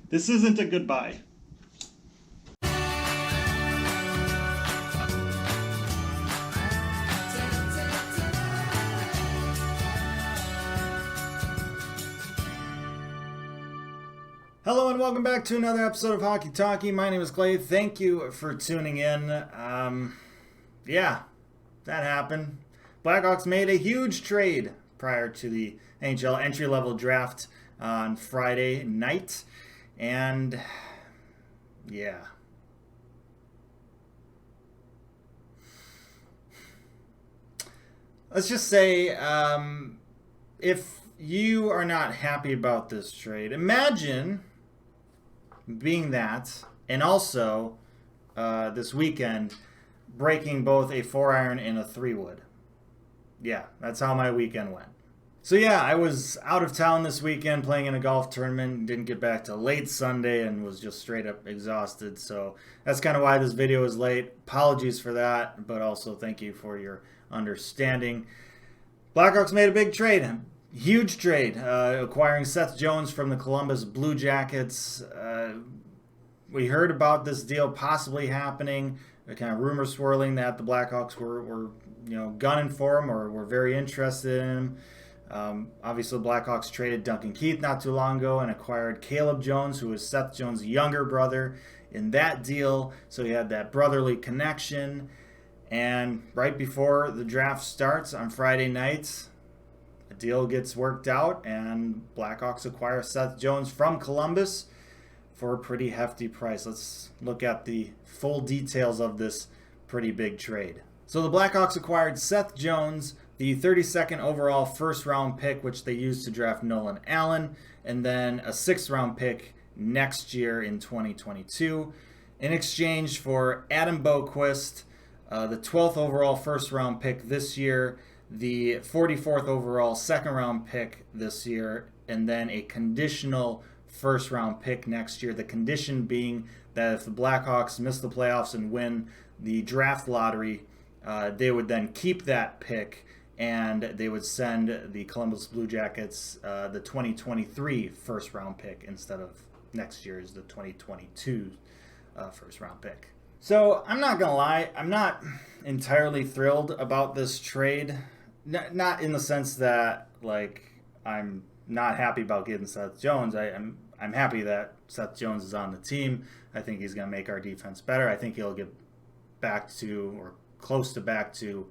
This isn't a goodbye. Hello and welcome back to another episode of Hockey Talkie. My name is Clay. Thank you for tuning in. Yeah, that happened. Blackhawks made a huge trade prior to the NHL entry-level draft on Friday night. And, yeah. Let's just say, if you are not happy about this trade, imagine being that, and also this weekend breaking both a 4-iron and a 3-wood. Yeah, that's how my weekend went. So yeah, I was out of town this weekend playing in a golf tournament. Didn't get back till late Sunday and was just straight up exhausted. So that's kind of why this video is late. Apologies for that, but also thank you for your understanding. Blackhawks made a big trade. Huge trade, acquiring Seth Jones from the Columbus Blue Jackets. We heard about this deal possibly happening. Kind of rumors swirling that the Blackhawks were gunning for him or were very interested in him. Obviously, the Blackhawks traded Duncan Keith not too long ago and acquired Caleb Jones, who was Seth Jones' younger brother, in that deal. So he had that brotherly connection. And right before the draft starts on Friday night, a deal gets worked out, and Blackhawks acquire Seth Jones from Columbus for a pretty hefty price. Let's look at the full details of this pretty big trade. So the Blackhawks acquired Seth Jones, the 32nd overall first-round pick, which they used to draft Nolan Allen, and then a 6th-round pick next year in 2022, in exchange for Adam Boqvist, the 12th overall first-round pick this year, the 44th overall second-round pick this year, and then a conditional first-round pick next year. The condition being that if the Blackhawks miss the playoffs and win the draft lottery, they would then keep that pick, and they would send the Columbus Blue Jackets the 2023 first-round pick instead of next year's the 2022 first-round pick. So I'm not going to lie, I'm not entirely thrilled about this trade. Not in the sense that, like, I'm not happy about getting Seth Jones. I'm happy that Seth Jones is on the team. I think he's going to make our defense better. I think he'll get back to, or close to back to,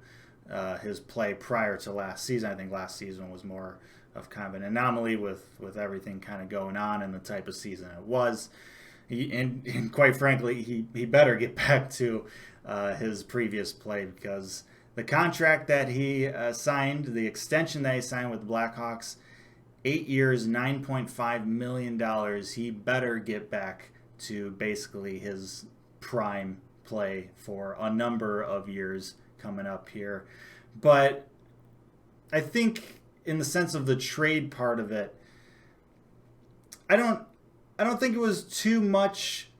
his play prior to last season. I think last season was more of kind of an anomaly with everything kind of going on and the type of season it was. And quite frankly, he better get back to his previous play, because the contract that he signed, the extension that he signed with the Blackhawks, 8 years, $9.5 million, he better get back to basically his prime play for a number of years coming up here. But I think in the sense of the trade part of it, I don't think it was too much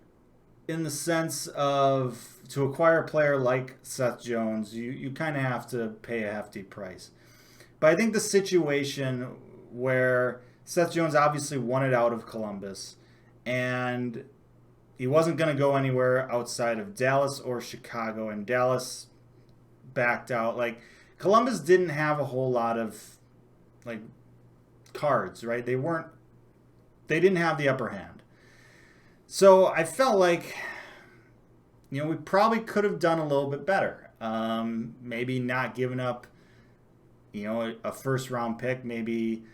in the sense of, to acquire a player like Seth Jones, you kind of have to pay a hefty price. But I think the situation where Seth Jones obviously wanted out of Columbus, and he wasn't going to go anywhere outside of Dallas or Chicago, and Dallas backed out. Like, Columbus didn't have a whole lot of, like, cards, right? They didn't have the upper hand. So I felt like, we probably could have done a little bit better. Maybe not giving up, a first-round pick, maybe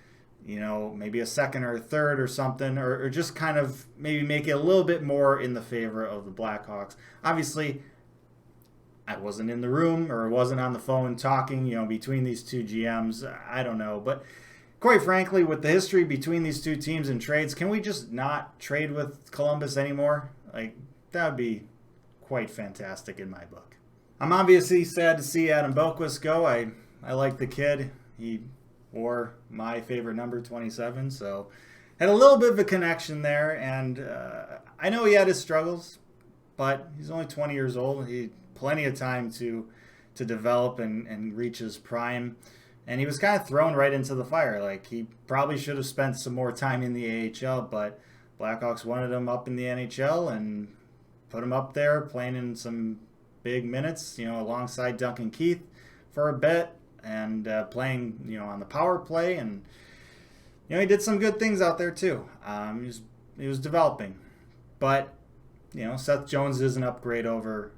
a second or a third or something, or just kind of maybe make it a little bit more in the favor of the Blackhawks. Obviously, I wasn't in the room or wasn't on the phone talking, between these two GMs. I don't know. But quite frankly, with the history between these two teams and trades, can we just not trade with Columbus anymore? Like, that would be quite fantastic in my book. I'm obviously sad to see Adam Boqvist go. I like the kid. He wore my favorite number, 27, so had a little bit of a connection there. And I know he had his struggles, but he's only 20 years old. He had plenty of time to develop and reach his prime. And he was kind of thrown right into the fire. Like, he probably should have spent some more time in the AHL, but Blackhawks wanted him up in the NHL and put him up there playing in some big minutes, alongside Duncan Keith for a bit, and playing, on the power play, and he did some good things out there too. He was developing, but Seth Jones is an upgrade over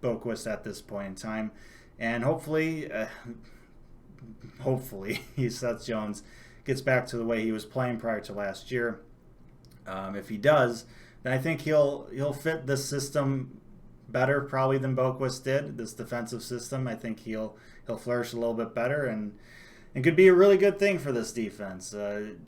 Boqvist at this point in time, and hopefully Seth Jones gets back to the way he was playing prior to last year. If he does, then I think he'll fit this system better probably than Boqvist did. This defensive system, I think he'll flourish a little bit better, and could be a really good thing for this defense.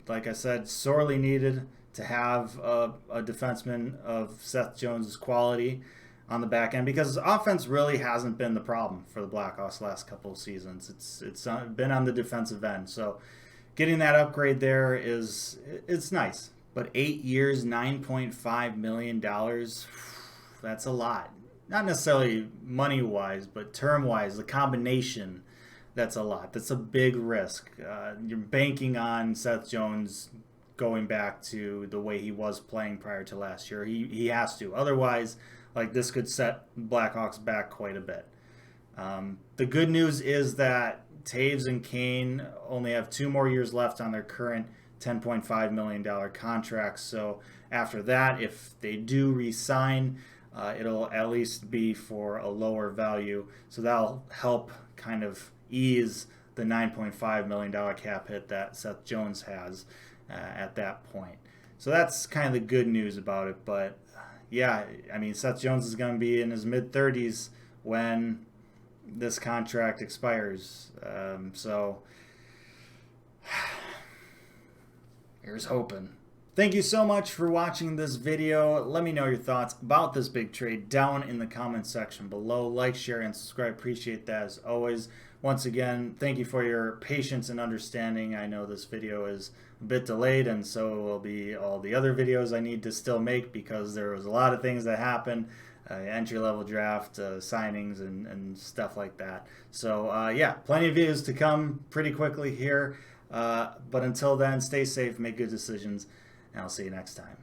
Like I said, sorely needed to have a defenseman of Seth Jones' quality on the back end, because offense really hasn't been the problem for the Blackhawks last couple of seasons. It's been on the defensive end. So getting that upgrade there it's nice. But 8 years, $9.5 million, that's a lot. Not necessarily money-wise, but term-wise, the combination, that's a lot. That's a big risk. You're banking on Seth Jones going back to the way he was playing prior to last year. He has to. Otherwise, this could set Blackhawks back quite a bit. The good news is that Taves and Kane only have 2 more years left on their current $10.5 million contracts. So after that, if they do re-sign, it'll at least be for a lower value. So that'll help kind of ease the $9.5 million cap hit that Seth Jones has at that point. So that's kind of the good news about it. But yeah, I mean, Seth Jones is going to be in his mid-30s when this contract expires. So here's hoping. Thank you so much for watching this video. Let me know your thoughts about this big trade down in the comments section below. Like, share, and subscribe. Appreciate that as always. Once again, thank you for your patience and understanding. I know this video is a bit delayed, and so will be all the other videos I need to still make, because there was a lot of things that happened. Entry-level draft, signings, and stuff like that. So yeah, plenty of videos to come pretty quickly here. But until then, stay safe, make good decisions, and I'll see you next time.